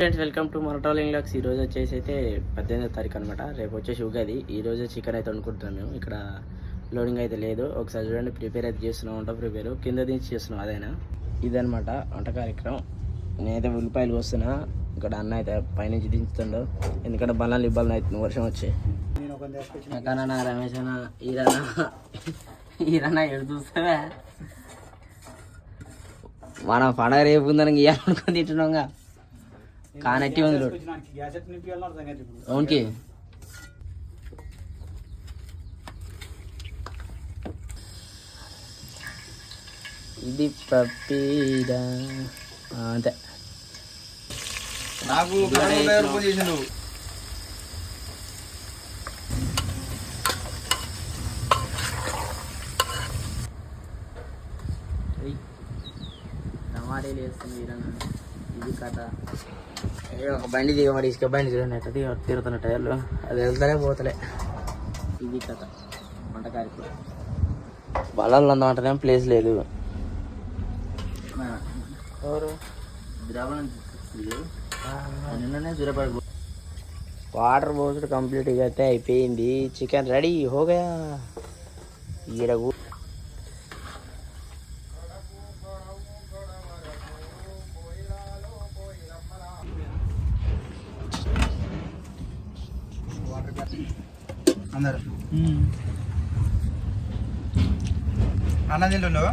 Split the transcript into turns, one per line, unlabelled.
Friends, welcome to మన travelling logs. ఈ రోజు వచ్చేసి అయితే 18వ తారీఖు అనమాట. రేపు వచ్చేసి ఉగాది. ఈ రోజు చికెన్ అయితే వండుకుంటున్నాం మేము. ఇక్కడ లోడింగ్ అయితే లేదు. ఒకసారి చూడండి, ప్రిపేర్ అయితే చేస్తున్నాం. వంట ప్రిపేర్ కింద దించి చేస్తున్నాం. అదైనా ఇదనమాట వంట కార్యక్రమం. నేనైతే ఉల్లిపాయలు వస్తున్నా. ఇక్కడ అన్న అయితే పైనుంచి దించుతుండో, ఎందుకంటే బలాలు ఇబ్బంది అవుతుంది వర్షం వచ్చి. ఎక్కడన్నా రమేష్ అన్న ఈరన్నా ఎడు చూస్తావా? మన పండగ రేపు ఉందని ఇవ్వాలనుకుని తింటున్నాంగా. కానట్టి ఉంది అవునికి. ఇది పప్పీడా అంతే.
నాకు
టమాటాలు వేస్తుంది వీరన్న. ఇది కథ. ఒక బండి దిగ మరి ఇసుక బండి చూడండి ఎట్లా తిరుగుతున్న టైర్లు. అది వెళ్తానే పోతలే. ఇది కథ వంట కార్యక్రమం. బలాలు అందంటేనేం ప్లేస్ లేదు. ఎవరు నిన్ననే జురపడి వాటర్ పోసుడు కంప్లీట్గా అయితే అయిపోయింది. చికెన్ రెడీ హోగా. ఈడకు
అందరు అన్న తింటుండవు.